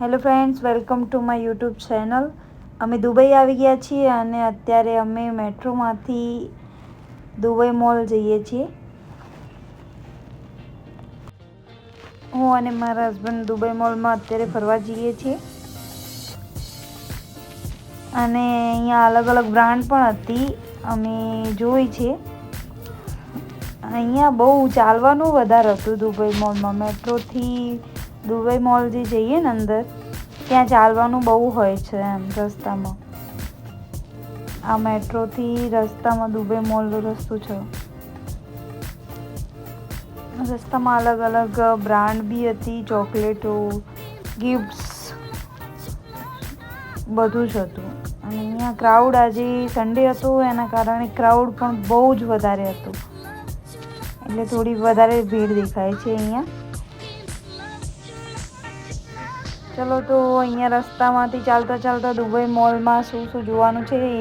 Hello friends, welcome to my YouTube channel. અમે Dubai આવી ગયા છીએ અને અત્યારે અમે મેટ્રોમાંથી દુબઈ મોલ જઈએ છીએ. હું અને મારા હસબન્ડ દુબઈ મોલમાં અત્યારે ફરવા જઈએ છીએ અને અહીંયા અલગ અલગ બ્રાન્ડ પણ હતી, અમે જોઈ છે. અહીંયા બહુ ચાલવાનું વધારે હતું દુબઈ મોલમાં. મેટ્રોથી દુબઈ મોલ જે જઈએ ને અંદર, ત્યાં ચાલવાનું બહુ હોય છે એમ રસ્તામાં. આ મેટ્રોથી રસ્તામાં દુબઈ મોલનો રસ્તો છે. રસ્તામાં અલગ અલગ બ્રાન્ડ બી હતી, ચોકલેટો, ગિફ્ટ્સ, બધું જ હતું. અને અહીંયા ક્રાઉડ, આજે સન્ડે હતો એના કારણે ક્રાઉડ પણ બહુ જ વધારે હતું, એટલે થોડી વધારે ભીડ દેખાય છે અહીંયા. ચલો તો અહીંયા રસ્તામાંથી ચાલતા ચાલતા દુબઈ મોલમાં શું શું જોવાનું છે એ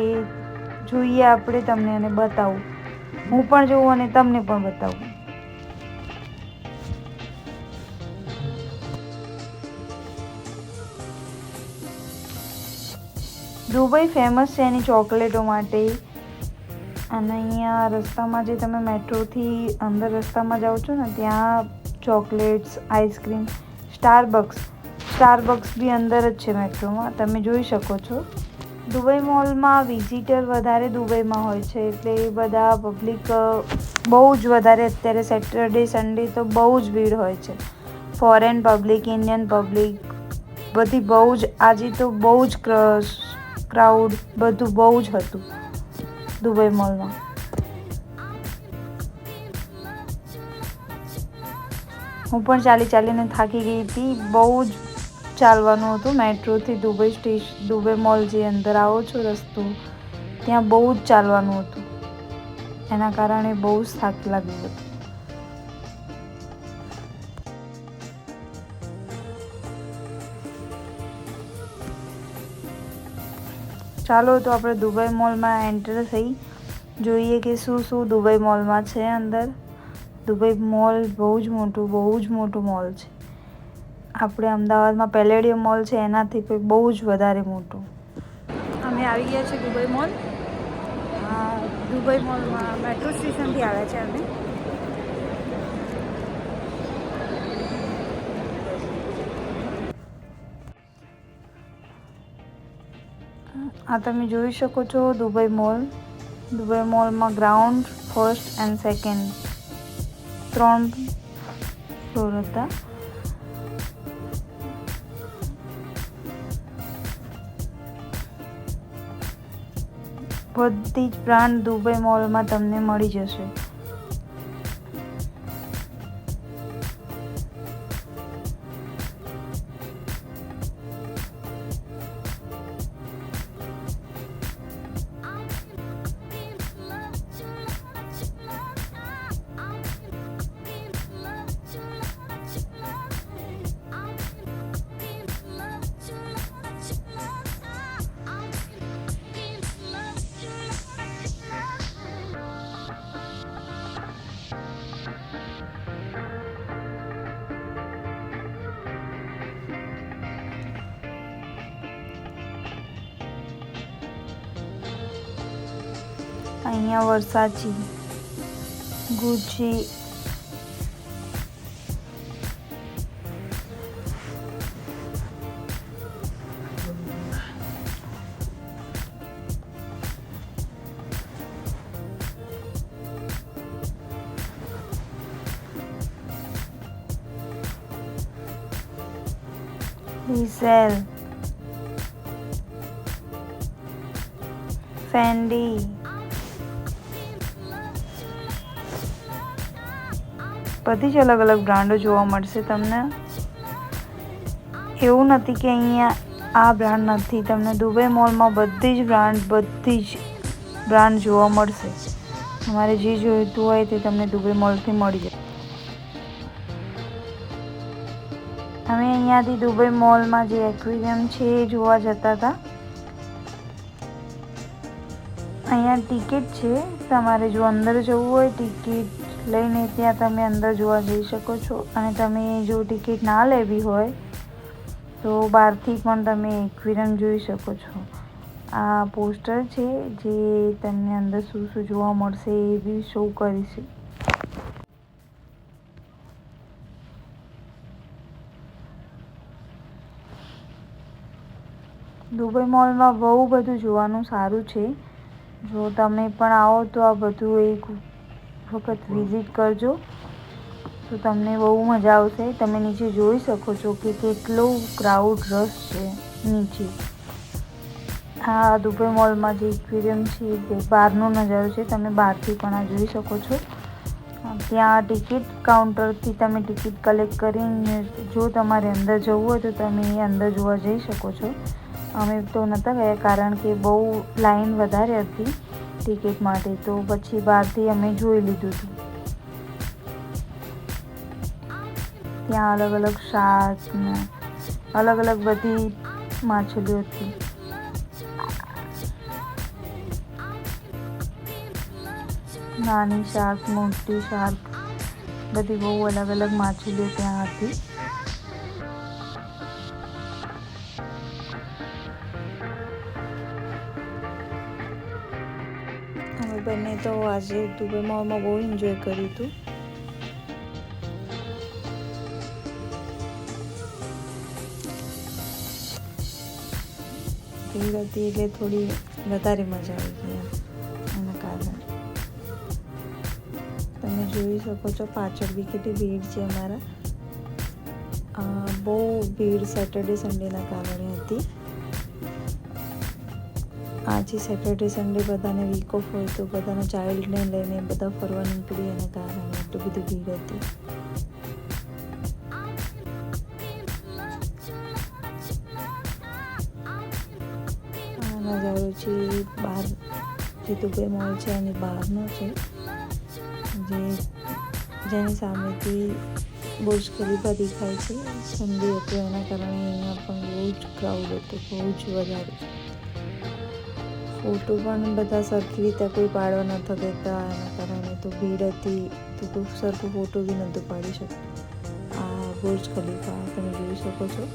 જોઈએ આપણે, તમને અને બતાવું. હું પણ જોઉં અને તમને પણ બતાવું. દુબઈ ફેમસ છે એની ચોકલેટો માટે. અને અહીંયા રસ્તામાં જે તમે મેટ્રોથી અંદર રસ્તામાં જાઓ છો ને, ત્યાં ચોકલેટ્સ, આઈસ્ક્રીમ, સ્ટારબક્સ બી અંદર જ છે મેટ્રોમાં, તમે જોઈ શકો છો. દુબઈ મોલમાં વિઝિટર વધારે દુબઈમાં હોય છે, એટલે એ બધા પબ્લિક બહુ જ વધારે, અત્યારે સેટરડે સન્ડે તો બહુ જ ભીડ હોય છે. ફોરેન પબ્લિક, ઇન્ડિયન પબ્લિક, બધી બહુ જ, આજે તો બહુ જ ક્રાઉડ, બધું બહુ જ હતું દુબઈ મોલમાં. હું પણ ચાલીને થાકી ગઈ હતી. બહુ જ ચાલવાનું હતું મેટ્રોથી દુબઈ મોલ જે અંદર આવો છો રસ્તો, ત્યાં બહુ જ ચાલવાનું હતું, એના કારણે બહુ જ થાક લાગ્યો હતો. ચાલો તો આપણે દુબઈ મોલમાં એન્ટર થઈ, જોઈએ કે શું શું દુબઈ મોલમાં છે અંદર. દુબઈ મોલ બહુ જ મોટું મોલ છે. આપણે અમદાવાદમાં પેલેડિયમ મોલ છે એનાથી પણ બહુ જ વધારે મોટું. અમે આવી ગયા છીએ દુબઈ મોલ. દુબઈ મોલમાં મેટ્રો સ્ટેશનથી આવ્યા છે અમે. આ તમે જોઈ શકો છો દુબઈ મોલ. દુબઈ મોલમાં ground, first and second 3 floor હતા. બધી જ બ્રાન્ડ દુબઈ મોલમાં તમને મળી જશે. અહીંયા વર્સાચી, ગુચી, ડીસેલ, ફેન્ડી, બધી જ અલગ અલગ બ્રાન્ડો જોવા મળશે તમને. એવું નથી કે અહીંયા આ બ્રાન્ડ નથી, તમને દુબઈ મોલમાં બધી જ બ્રાન્ડ જોવા મળશે. તમારે જે જોઈતું હોય તે તમને દુબઈ મોલથી મળી જાય. અમે અહીંયાથી દુબઈ મોલમાં જે એક્વેરિયમ છે એ જોવા જતા હતા. અહીંયા ટિકિટ છે, તમારે જો અંદર જવું હોય ટિકિટ લઈને ત્યાં તમે અંદર જોવા જઈ શકો છો. અને તમે જો ટિકિટ ના લેવી હોય તો બહારથી પણ તમે એક્વેરિયમ જોઈ શકો છો. આ પોસ્ટર છે જે તમને અંદર શું શું જોવા મળશે એ બી શો કરીશું. દુબઈ મોલમાં બહુ બધું જોવાનું સારું છે. જો તમે પણ આવો તો આ બધું એક વખત વિઝિટ કરજો તો તમને બહુ મજા આવશે. તમે નીચે જોઈ શકો છો કે કેટલો ક્રાઉડ રશ છે નીચે. આ દુબઈ મોલમાં જે એક્વેરિયમ છે તે બહારનો નજારો છે. તમે બહારથી પણ આ જોઈ શકો છો. ત્યાં ટિકિટ કાઉન્ટરથી તમે ટિકિટ કલેક્ટ કરીને જો તમારે અંદર જવું હોય તો તમે અંદર જોવા જઈ શકો છો. અમે તો નહોતા ગયા કારણ કે બહુ લાઈન વધારે હતી ટિકિટ માટે, તો પછી બહારથી અમે જોઈ લીધું હતું. ત્યાં અલગ અલગ શાક ને અલગ અલગ બધી માછલીઓ હતી. નાની શાક, મોટી શાક, બધી બહુ અલગ અલગ માછલીઓ ત્યાં હતી. અમે બંને તો આજે દુબઈ મોલમાં બહુ એન્જોય કર્યું હતું. ભીડ હતી એટલે થોડી વધારે મજા આવી ગઈ એના કારણે. તમે જોઈ શકો છો પાછળ બી કેટલી ભીડ છે અમારા. બહુ ભીડ સેટરડે સન્ડેના કારણે હતી. આજે સેટરડે સન્ડે બધાને વીક ઓફ હોય તો બધાના ચાઇલ્ડને લઈને બધા ફરવા નીકળી એના કારણે એટલી બધી ભીડ હતી. આ નજારો છે બહાર જે દુબઈ મોલ છે એની બહારનો છે, જેની સામેથી બુર્જ ખલીફા દેખાય છે. સન્ડે હતો એના કારણે અહીંયા પણ બહુ જ ક્રાઉડ હતું, બહુ જ વધારે. ફોટો પણ બધા સરખી રીતે કોઈ પાડવા નહોતા દેતા એના કારણે તો ભીડ હતી તો કોઈ સરખું ફોટો બી નહોતું પાડી શકતું. આ બુર્જ ખલીફા તમે જોઈ શકો છો.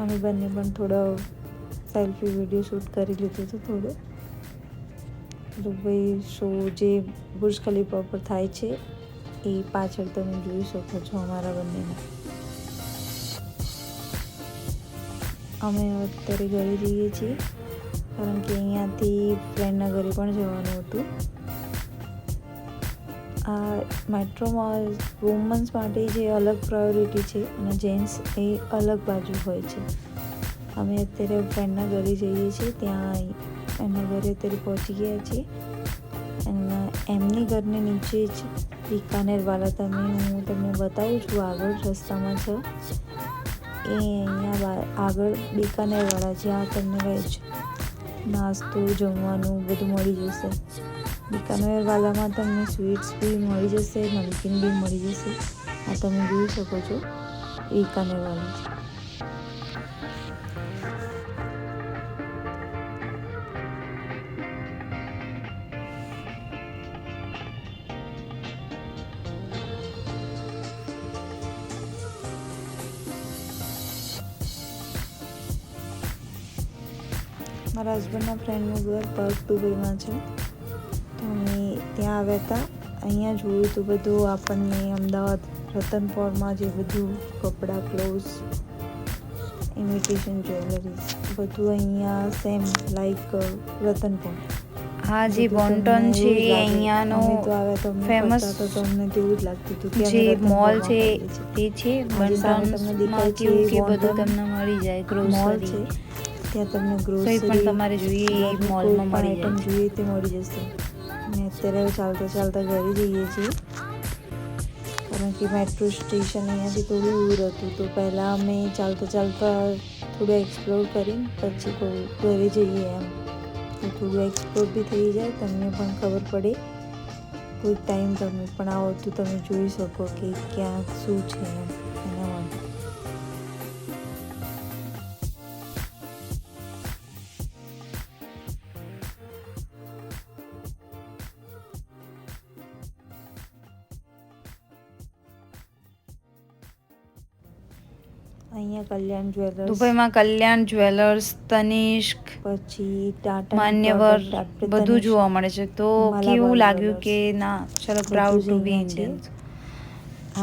અમે બંને પણ થોડો સેલ્ફી વિડીયો શૂટ કરી લીધું હતું થોડું. દુબઈ શો જે બુર્જ ખલીફા પર થાય છે એ પાછળ તમે જોઈ શકો છો અમારા બંનેના. અમે અત્યારે ઘરે જઈએ છીએ કારણ કે અહીંયાથી ફ્રેન્ડના ઘરે પણ જવાનું હતું. આ મેટ્રોમાં વુમન્સ માટે જે અલગ પ્રાયોરિટી છે અને જેન્ટ્સ એ અલગ બાજુ હોય છે. અમે અત્યારે ફ્રેન્ડના ઘરે જઈએ છીએ, ત્યાં એમના ઘરે અત્યારે પહોંચી ગયા છીએ. અને એમની ઘરની નીચે જ બિકાનેરવાલા હું તમને બતાવું છું આગળ રસ્તામાં છે. એ અહીંયા આગળ બિકાનેરવાળા જ્યાં તમને વેજ નાસ્તો જમવાનું બધું મળી જશે. બિકાનેરવાલામાં તમને સ્વીટ્સ બી મળી જશે, નમકીન બી મળી જશે. આ તમે જોઈ શકો છો બિકાનેરવાલા છે. મારા હસબન્ડના ફ્રેન્ડનું ઘર પર્ક દુબઈમાં છે, તો અમે ત્યાં આવ્યા હતા. અહીંયા જોયું તો બધું આપણને અમદાવાદ રતનપોરમાં જે બધું કપડાં, ક્લોથ્સ, ઇમિટેશન જ્વેલરીઝ બધું અહીંયા સેમ લાઈક રતનપોર. હા, જે બોન્ટન છે એ અહીંયાનો ફેમસ જે મોલ છે તે છે. બોન્ટનમાં કેવું કે બધું તમને મળી જાય, ગ્રોસરી ત્યાં તમને ગ્રોસરી કંઈ પણ તમારે જોઈએ એ મોલમાં મળી જાય. જોઈએ તે મળી જશે. અને અત્યારે ચાલતા ચાલતા ઘરે જઈએ છીએ કારણ કે મેટ્રો સ્ટેશન અહીંયાથી થોડું દૂર હતું, તો પહેલાં અમે ચાલતા ચાલતા થોડું એક્સપ્લોર કરીને પછી ઘરે જઈએ એમ. તો થોડું એક્સપ્લોર બી થઈ જાય, તમને પણ ખબર પડે. કોઈ ટાઈમ તમે પણ આવો તો તમે જોઈ શકો કે ક્યાં શું છે એમ એના માટે. અહીંયા કલ્યાણ જ્વેલર્સ, દુબઈમાં કલ્યાણ જ્વેલર્સ, તનિષ્ક, પછી ટાટા, માન્યવર બધું જોવા મળે છે. તો કેવું લાગ્યું કે ના ચલો પ્રાઉડ ટુ બી ઇન્ડિયન.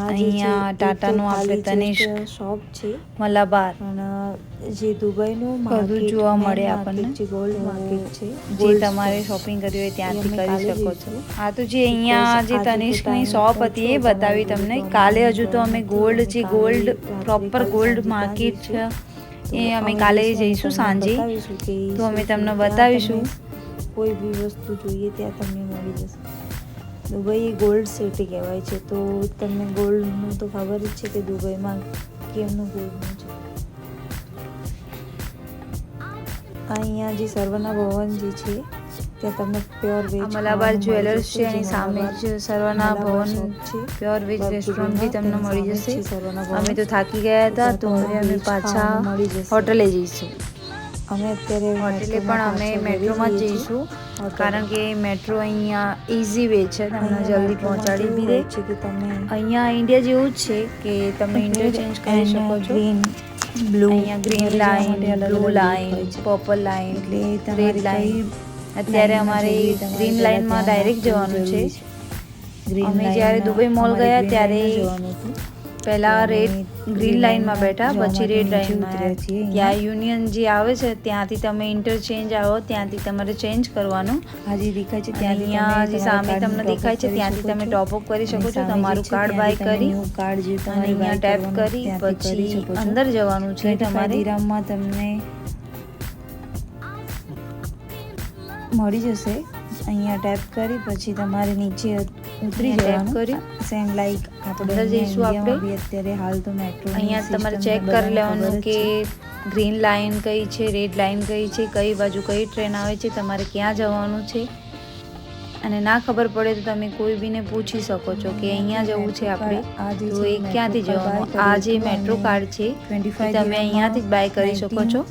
અહીંયા ટાટાનું આપણે તનિષ્ક શોપ છે, મલાબાર પણ જે દુબઈનું બધું જોવા મળે આપણને. જે ગોલ્ડ માર્કેટ છે, જે તમારે શોપિંગ કરવી હોય ત્યાંથી કરી શકો છો. આ તો જે અહીંયા જે તનિષ્કની શોપ હતી એ બતાવી તમને. કાલે હજુ તો અમે ગોલ્ડ પ્રોપર ગોલ્ડ માર્કેટ છે એ અમે કાલે જઈશું સાંજે, તો અમે તમને બતાવીશું. કોઈ બી વસ્તુ જોઈએ ત્યાં તમને મળી જશે. દુબઈ એ ગોલ્ડ સિટી કહેવાય છે, તો તમને ગોલ્ડનું તો ખબર જ છે કે દુબઈમાં કેમનું ગોલ્ડનું છે. અહીંયા જે સર્વના ભવન જે છે ત્યાં તમને પ્યોર વેજ મલાબાર જ્વેલર્સ છે એની સામે જ સર્વના ભવન પ્યોર વેજ રેસ્ટોરન્ટ બી તમને મળી જશે. અમે તો થાકી ગયા હતા તો હવે અમે પાછા હોટલે જઈશું. અમે અત્યારે હોટેલે પણ અમે મેટ્રોમાં જ જઈશું, કારણ કે મેટ્રો અહીંયા ઇઝી વે છે, તમને જલ્દી પહોંચાડી બી દે છે કે તમે અહીંયા ઇન્ડિયા જેવું જ છે કે તમે ઇન્ટરચેન્જ કરી શકો છો. અહીંયા green line, blue line, purple line, red line. અત્યારે અમારે ગ્રીન લાઇનમાં ડાયરેક્ટ જવાનું છે. અમે જ્યારે દુબઈ મોલ ગયા ત્યારે પહેલાં ગ્રીન લાઇનમાં બેઠા, પછી રેડ લાઇનમાં. ત્યાં યુનિયન જે આવે છે ત્યાંથી તમે ઇન્ટરચેન્જ આવો, ત્યાંથી તમારે ચેન્જ કરવાનું. હાજી દેખાય છે ત્યાં અહીંયા જે સામે તમને દેખાય છે ત્યાંથી તમે ટોપઅપ કરી શકો છો. તમારું કાર્ડ બાય કરી કાર્ડ જે અને અહીંયા ટેપ કરી પછી અંદર જવાનું છે તમારે. દિરામમાં તમને મળી જશે. અહીંયા ટેપ કરી પછી તમારે નીચે ઉતરી જવાનું. કરી સેમ લાઈક આપણે અંદર જઈશું આપણે. બી અત્યારે હાલ તો મેટ્રો અહીંયા તમારે ચેક કરી લેવાનું કે ગ્રીન લાઇન કઈ છે, રેડ લાઇન કઈ છે, કઈ બાજુ કઈ ટ્રેન આવે છે, તમારે ક્યાં જવાનું છે. અને ના ખબર પડે તો તમે કોઈ બીને પૂછી શકો છો કે અહીંયા જવું છે આપણે, તો એ ક્યાંથી જવાનું. આ જે મેટ્રો કાર્ડ છે એ તમે અહીંયાથી જ બાય કરી શકો છો.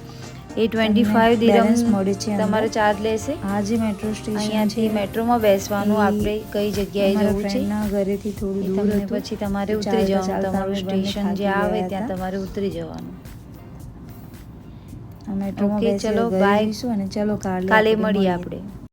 એ 25 દિરહમ્સ મળે છે તમારે ચાર્જ લેશે. આ જે મેટ્રો સ્ટેશન અહીંયાથી મેટ્રોમાં બેસવાનું, આપણે કઈ જગ્યાએ જવું છે ઘરેથી થોડું દૂર તમને હતું. પછી તમારે ઉતરી જવાનું. તમારું સ્ટેશન જે આવે ત્યાં તમારે ઉતરી જવાનું. મેટ્રોમાં ઓકે, ચલો બાય. અને ચલો કાલે મળીએ આપણે.